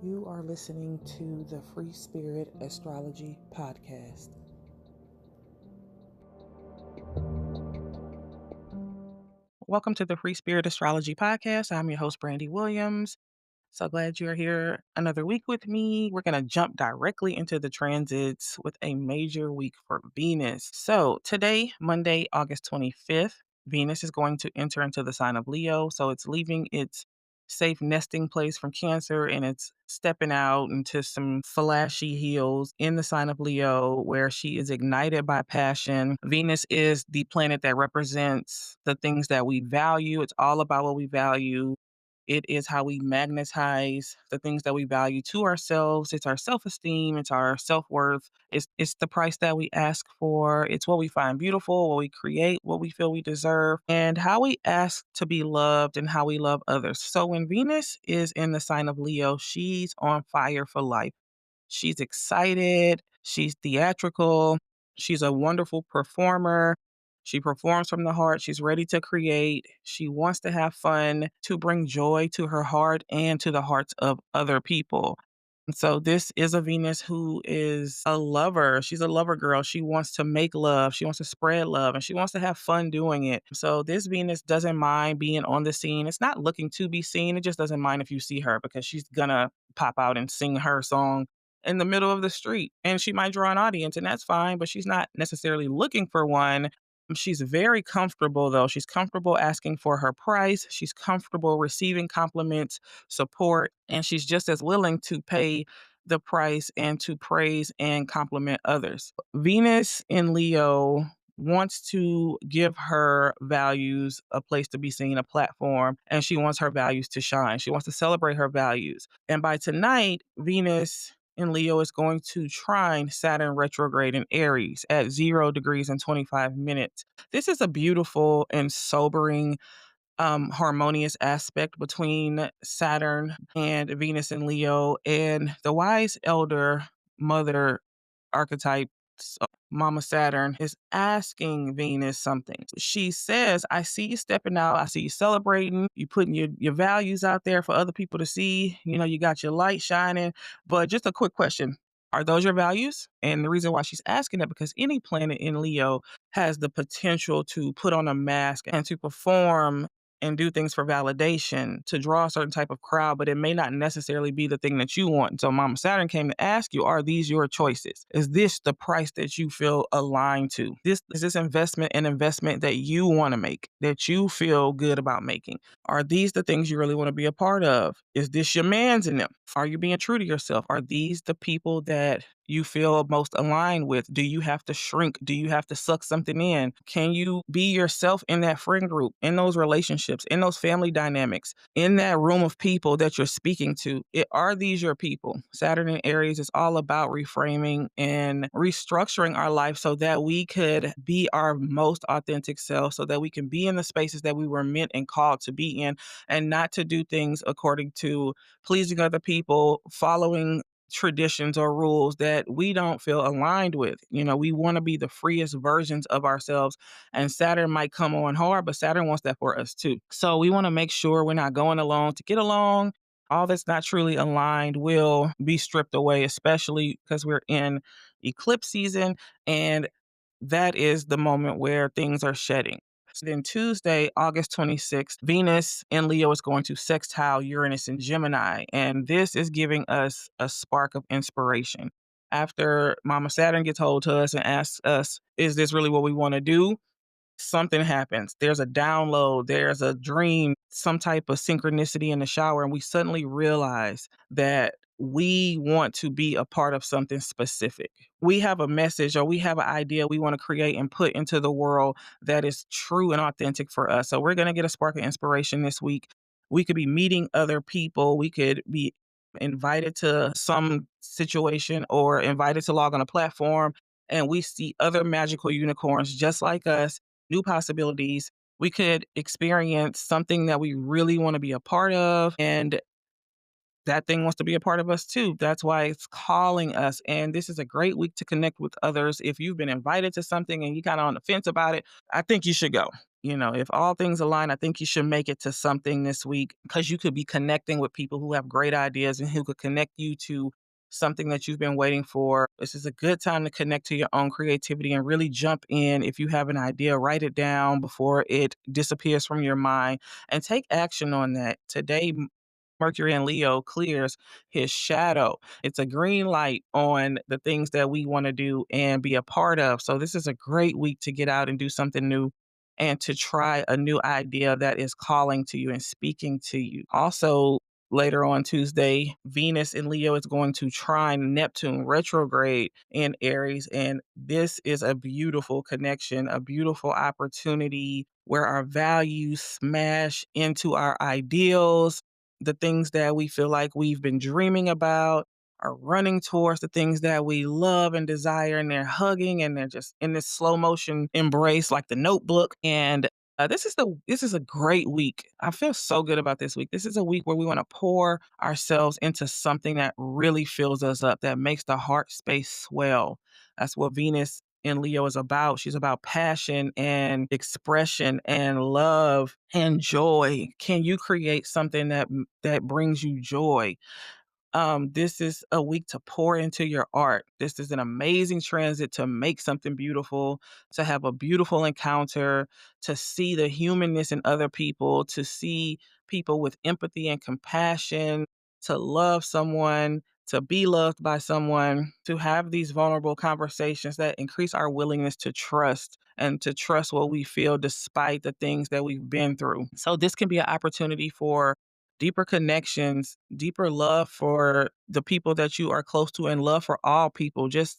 You are listening to the Free Spirit Astrology Podcast. Welcome to the Free Spirit Astrology Podcast. I'm your host, Brandy Williams. So glad you're here another week with me. We're going to jump directly into the transits with a major week for Venus. So today, Monday, August 25th, Venus is going to enter into the sign of Leo. So it's leaving its safe nesting place from Cancer and it's stepping out into some flashy hills in the sign of Leo where she is ignited by passion. Venus is the planet that represents the things that we value. It's all about what we value. It is how we magnetize the things that we value to ourselves. It's our self-esteem, it's our self-worth. It's the price that we ask for. It's what we find beautiful, what we create, what we feel we deserve, and how we ask to be loved and how we love others. So when Venus is in the sign of Leo, she's on fire for life. She's excited, she's theatrical, she's a wonderful performer. She performs from the heart, she's ready to create, she wants to have fun, to bring joy to her heart and to the hearts of other people. And so this is a Venus who is a lover. She's a lover girl. She wants to make love. She wants to spread love and she wants to have fun doing it. So this Venus doesn't mind being on the scene. It's not looking to be seen. It just doesn't mind if you see her because she's gonna pop out and sing her song in the middle of the street. And she might draw an audience, and that's fine, but she's not necessarily looking for one. She's very comfortable, though. She's comfortable asking for her price. She's comfortable receiving compliments, support, and she's just as willing to pay the price and to praise and compliment others. Venus in Leo wants to give her values a place to be seen, a platform, and she wants her values to shine. She wants to celebrate her values. And by tonight, Venus in Leo is going to trine Saturn retrograde in Aries at 0 degrees and 25 minutes. This is a beautiful and sobering harmonious aspect between Saturn and Venus and Leo. And the wise elder mother archetype, Mama Saturn, is asking Venus something. She says, I see you stepping out. I see you celebrating. You putting your values out there for other people to see. You know, you got your light shining. But just a quick question. Are those your values? And the reason why she's asking that because any planet in Leo has the potential to put on a mask and to perform and do things for validation to draw a certain type of crowd, but it may not necessarily be the thing that you want. So Mama Saturn came to ask you, are these your choices? Is this the price that you feel aligned to? Is this investment an investment that you want to make, that you feel good about making? Are these the things you really want to be a part of? Is this your man's in them? Are you being true to yourself? Are these the people that you feel most aligned with? Do you have to shrink? Do you have to suck something in? Can you be yourself in that friend group, in those relationships, in those family dynamics, in that room of people that you're speaking to? Are these your people? Saturn in Aries is all about reframing and restructuring our life so that we could be our most authentic self, so that we can be in the spaces that we were meant and called to be in, and not to do things according to pleasing other people, following traditions or rules that we don't feel aligned with. You know, we want to be the freest versions of ourselves. And Saturn might come on hard, but Saturn wants that for us too. So we want to make sure we're not going along to get along. All that's not truly aligned will be stripped away, especially because we're in eclipse season. And that is the moment where things are shedding. So then Tuesday, August 26th, Venus in Leo is going to sextile Uranus in Gemini. And this is giving us a spark of inspiration. After Mama Saturn gets hold to us and asks us, is this really what we want to do? Something happens. There's a download, there's a dream, some type of synchronicity in the shower, and we suddenly realize that we want to be a part of something specific. We have a message or we have an idea we want to create and put into the world that is true and authentic for us. So we're going to get a spark of inspiration this week. We could be meeting other people. We could be invited to some situation or invited to log on a platform and we see other magical unicorns just like us, new possibilities. We could experience something that we really want to be a part of, and that thing wants to be a part of us too. That's why it's calling us. And this is a great week to connect with others. If you've been invited to something and you kind of on the fence about it, I think you should go. If all things align, I think you should make it to something this week because you could be connecting with people who have great ideas and who could connect you to something that you've been waiting for. This is a good time to connect to your own creativity and really jump in. If you have an idea, write it down before it disappears from your mind and take action on that. Today, Mercury in Leo clears his shadow. It's a green light on the things that we want to do and be a part of. So, this is a great week to get out and do something new and to try a new idea that is calling to you and speaking to you. Also, later on Tuesday, Venus in Leo is going to trine Neptune retrograde in Aries. And this is a beautiful connection, a beautiful opportunity where our values smash into our ideals, the things that we feel like we've been dreaming about are running towards the things that we love and desire, and they're hugging and they're just in this slow motion embrace like the Notebook. And this is a great week. I feel so good about this week. This is a week where we want to pour ourselves into something that really fills us up, that makes the heart space swell. That's what Venus in Leo is about. She's about passion and expression and love and joy. Can you create something that brings you joy? This is a week to pour into your art. This is an amazing transit to make something beautiful, to have a beautiful encounter, to see the humanness in other people, to see people with empathy and compassion, to love someone, to be loved by someone, to have these vulnerable conversations that increase our willingness to trust and to trust what we feel despite the things that we've been through. So, this can be an opportunity for deeper connections, deeper love for the people that you are close to, and love for all people. Just,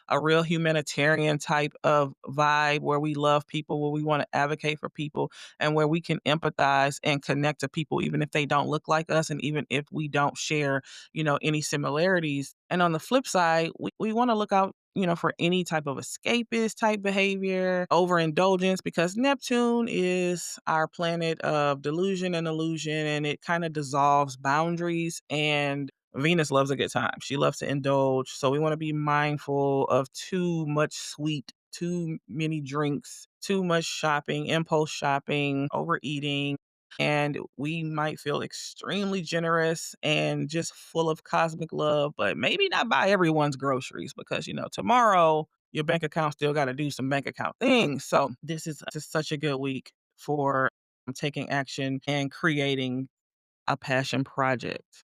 a real humanitarian type of vibe where we love people, where we want to advocate for people, and where we can empathize and connect to people, even if they don't look like us and even if we don't share, any similarities. And on the flip side, we want to look out for any type of escapist type behavior, overindulgence, because Neptune is our planet of delusion and illusion, and it kind of dissolves boundaries. And Venus loves a good time. She loves to indulge. So we want to be mindful of too much sweet, too many drinks, too much shopping, impulse shopping, overeating. And we might feel extremely generous and just full of cosmic love, but maybe not buy everyone's groceries because, tomorrow your bank account still got to do some bank account things. So this is just such a good week for taking action and creating a passion project.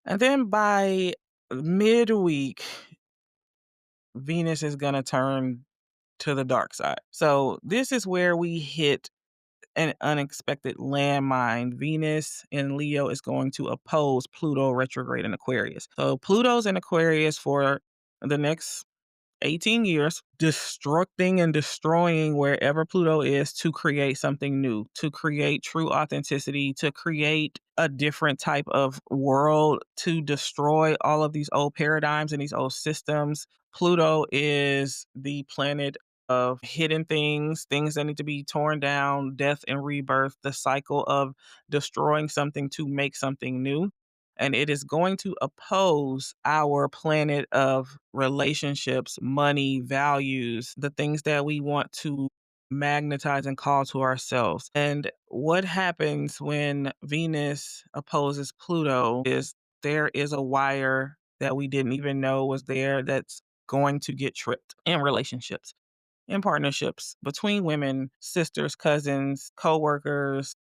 And then by midweek, Venus is going to turn to the dark side. So this is where we hit an unexpected landmine. Venus in Leo is going to oppose Pluto retrograde in Aquarius. So Pluto's in Aquarius for the next 18 years, destructing and destroying wherever Pluto is to create something new, to create true authenticity, to create a different type of world, to destroy all of these old paradigms and these old systems. Pluto is the planet of hidden things, things that need to be torn down, death and rebirth, the cycle of destroying something to make something new. And it is going to oppose our planet of relationships, money, values, the things that we want to magnetize and call to ourselves. And what happens when Venus opposes Pluto is there is a wire that we didn't even know was there that's going to get tripped in relationships, in partnerships, between women, sisters, cousins, coworkers.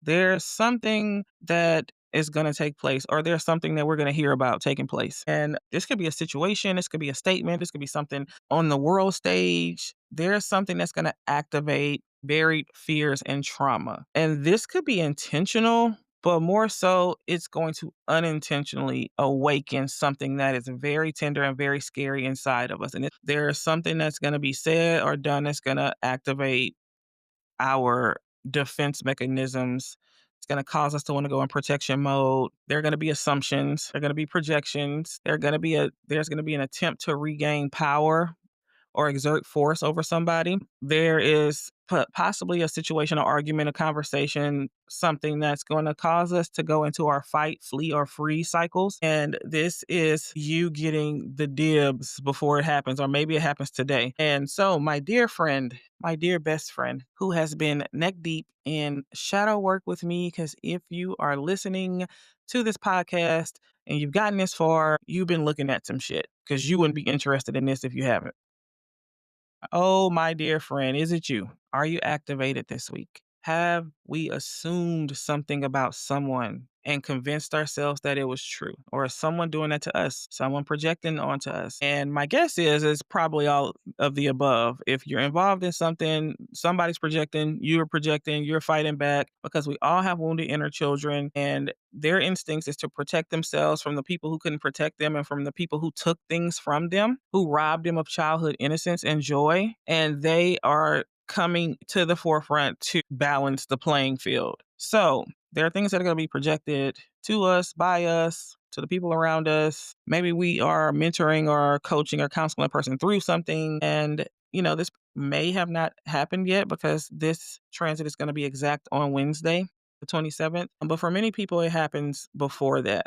There's something that is going to take place, or there's something that we're going to hear about taking place. And this could be a situation, this could be a statement, this could be something on the world stage. There's something that's going to activate buried fears and trauma. And this could be intentional, but more so, it's going to unintentionally awaken something that is very tender and very scary inside of us. And there's something that's going to be said or done that's going to activate our defense mechanisms. It's going to cause us to want to go in protection mode. There are going to be assumptions. There are going to be projections. There's going to be an attempt to regain power or exert force over somebody. There is possibly a situation, or argument, a conversation, something that's going to cause us to go into our fight, flee, or free cycles. And this is you getting the dibs before it happens, or maybe it happens today. And so, my dear friend, my dear best friend, who has been neck deep in shadow work with me, because if you are listening to this podcast and you've gotten this far, you've been looking at some shit because you wouldn't be interested in this if you haven't. Oh, my dear friend, is it you? Are you activated this week? Have we assumed something about someone and convinced ourselves that it was true? Or is someone doing that to us? Someone projecting onto us? And my guess is it's probably all of the above. If you're involved in something, somebody's projecting, you're fighting back, because we all have wounded inner children, and their instincts is to protect themselves from the people who couldn't protect them, and from the people who took things from them, who robbed them of childhood innocence and joy. And they are coming to the forefront to balance the playing field. So there are things that are going to be projected to us, by us, to the people around us. Maybe we are mentoring or coaching or counseling a person through something. And, this may have not happened yet, because this transit is going to be exact on Wednesday, the 27th. But for many people, it happens before that.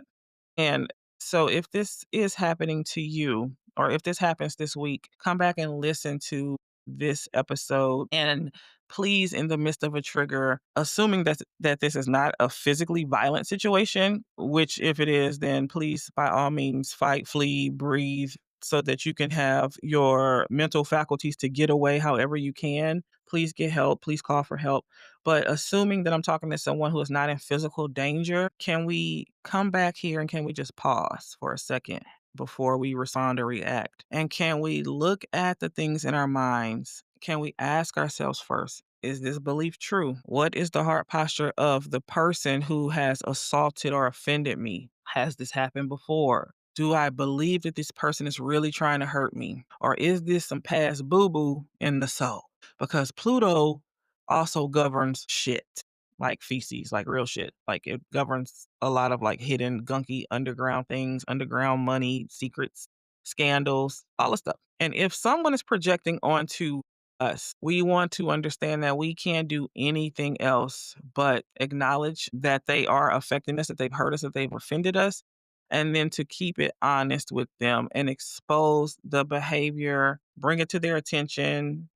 And so if this is happening to you, or if this happens this week, come back and listen to this episode. And please, in the midst of a trigger, assuming that this is not a physically violent situation, which if it is, then please, by all means, fight, flee, breathe, so that you can have your mental faculties to get away however you can. Please get help. Please call for help. But assuming that I'm talking to someone who is not in physical danger, can we come back here and can we just pause for a second before we respond or react? And can we look at the things in our minds? Can we ask ourselves first, is this belief true? What is the heart posture of the person who has assaulted or offended me? Has this happened before? Do I believe that this person is really trying to hurt me? Or is this some past boo boo in the soul? Because Pluto also governs shit, like feces, like real shit. Like it governs a lot of like hidden, gunky underground things, underground money, secrets, scandals, all the stuff. And if someone is projecting onto us, we want to understand that we can't do anything else but acknowledge that they are affecting us, that they've hurt us, that they've offended us, and then to keep it honest with them and expose the behavior, bring it to their attention.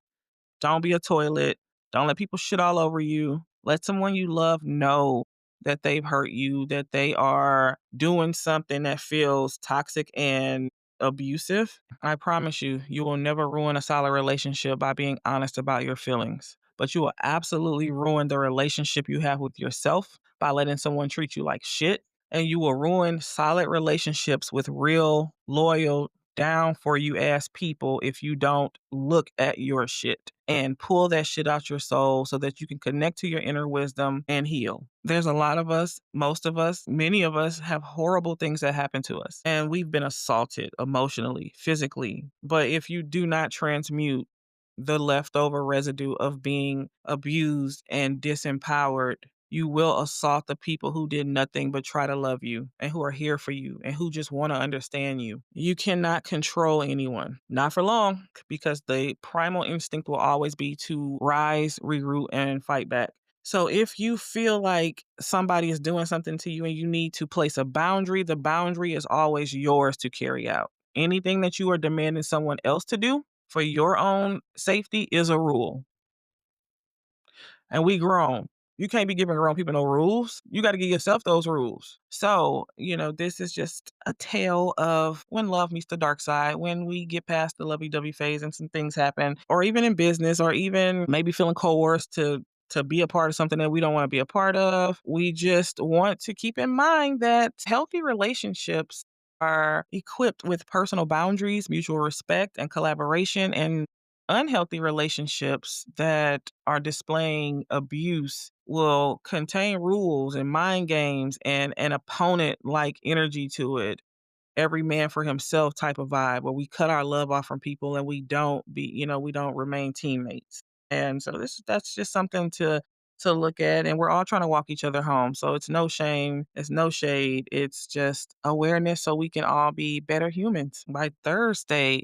Don't be a toilet. Don't let people shit all over you. Let someone you love know that they've hurt you, that they are doing something that feels toxic and abusive. I promise you, you will never ruin a solid relationship by being honest about your feelings. But you will absolutely ruin the relationship you have with yourself by letting someone treat you like shit. And you will ruin solid relationships with real, loyal, down for you ass people if you don't look at your shit and pull that shit out your soul so that you can connect to your inner wisdom and heal. There's a lot of us, most of us, many of us have horrible things that happen to us, and we've been assaulted emotionally, physically. But if you do not transmute the leftover residue of being abused and disempowered, you will assault the people who did nothing but try to love you and who are here for you and who just want to understand you. You cannot control anyone, not for long, because the primal instinct will always be to rise, reroute, and fight back. So if you feel like somebody is doing something to you and you need to place a boundary, the boundary is always yours to carry out. Anything that you are demanding someone else to do for your own safety is a rule. And we grown. You can't be giving grown people no rules. You got to give yourself those rules. So, this is just a tale of when love meets the dark side, when we get past the lovey-dovey phase and some things happen, or even in business, or even maybe feeling coerced to be a part of something that we don't want to be a part of. We just want to keep in mind that healthy relationships are equipped with personal boundaries, mutual respect, and collaboration. And unhealthy relationships that are displaying abuse will contain rules and mind games and an opponent like energy to it. Every man for himself type of vibe where we cut our love off from people and we don't remain teammates. And so that's just something to look at, and we're all trying to walk each other home. So it's no shame, it's no shade, it's just awareness so we can all be better humans. By Thursday,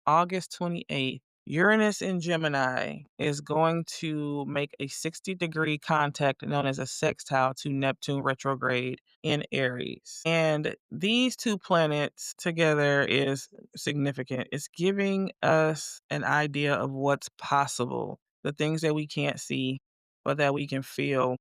August 28th, Uranus in Gemini is going to make a 60-degree contact known as a sextile to Neptune retrograde in Aries. And these two planets together is significant. It's giving us an idea of what's possible, the things that we can't see, but that we can feel,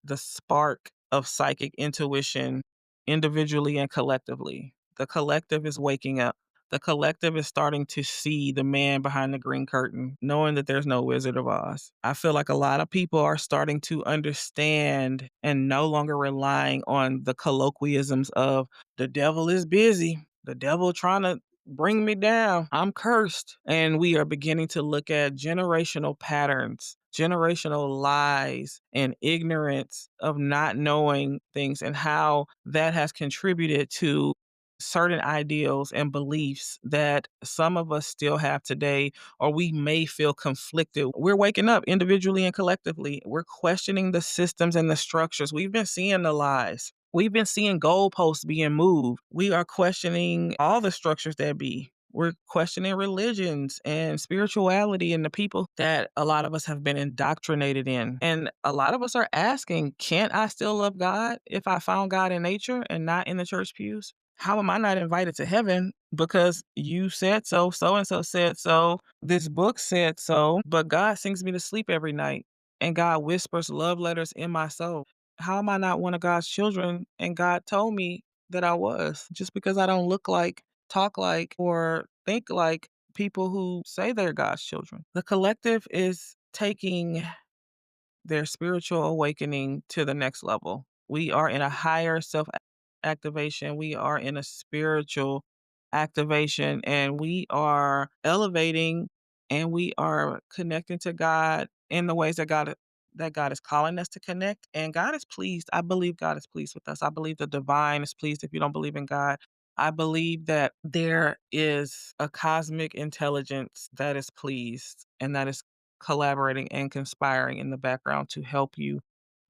the spark of psychic intuition individually and collectively. The collective is waking up. The collective is starting to see the man behind the green curtain, knowing that there's no Wizard of Oz. I feel like a lot of people are starting to understand and no longer relying on the colloquialisms of the devil is busy, the devil trying to bring me down, I'm cursed. And we are beginning to look at generational patterns, generational lies, and ignorance of not knowing things and how that has contributed to certain ideals and beliefs that some of us still have today, or we may feel conflicted. We're waking up individually and collectively. We're questioning the systems and the structures. We've been seeing the lies. We've been seeing goalposts being moved. We are questioning all the structures that be. We're questioning religions and spirituality and the people that a lot of us have been indoctrinated in. And a lot of us are asking, can't I still love God if I found God in nature and not in the church pews? How am I not invited to heaven? Because you said so, so and so said so, this book said so, but God sings me to sleep every night and God whispers love letters in my soul. How am I not one of God's children? And God told me that I was just because I don't look like, talk like, or think like people who say they're God's children. The collective is taking their spiritual awakening to the next level. We are in a higher self activation. We are in a spiritual activation and we are elevating and we are connecting to God in the ways that God is calling us to connect. And God is pleased. I believe God is pleased with us. I believe the divine is pleased if you don't believe in God. I believe that there is a cosmic intelligence that is pleased and that is collaborating and conspiring in the background to help you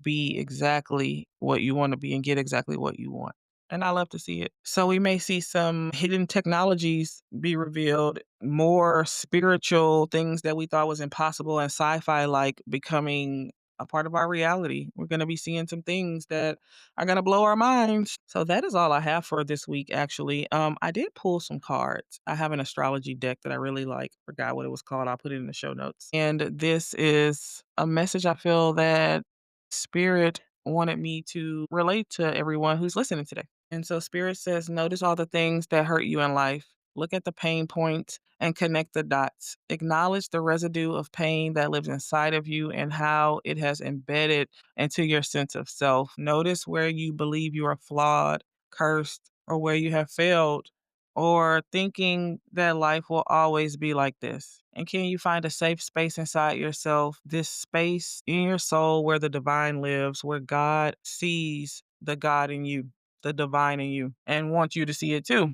be exactly what you want to be and get exactly what you want. And I love to see it. So we may see some hidden technologies be revealed, more spiritual things that we thought was impossible and sci-fi like becoming a part of our reality. We're going to be seeing some things that are going to blow our minds. So that is all I have for this week actually. I did pull some cards. I have an astrology deck that I really like. Forgot what it was called. I'll put it in the show notes. And this is a message I feel that Spirit wanted me to relate to everyone who's listening today. And so Spirit says, notice all the things that hurt you in life. Look at the pain points and connect the dots. Acknowledge the residue of pain that lives inside of you and how it has embedded into your sense of self. Notice where you believe you are flawed, cursed, or where you have failed, or thinking that life will always be like this. And can you find a safe space inside yourself, this space in your soul where the divine lives, where God sees the God in you, the divine in you, and wants you to see it too?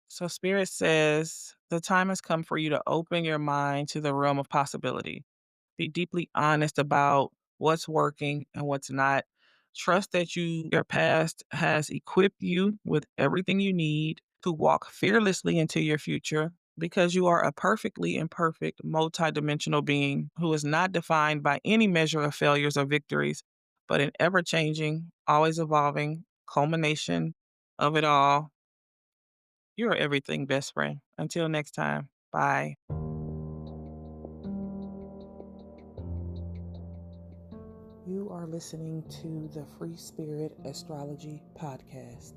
So, Spirit says the time has come for you to open your mind to the realm of possibility. Be deeply honest about what's working and what's not. Trust that your past has equipped you with everything you need to walk fearlessly into your future because you are a perfectly imperfect, multidimensional being who is not defined by any measure of failures or victories, but an ever changing, always evolving culmination of it all. You are everything, best friend. Until next time, bye. You are listening to the Free Spirit Astrology Podcast.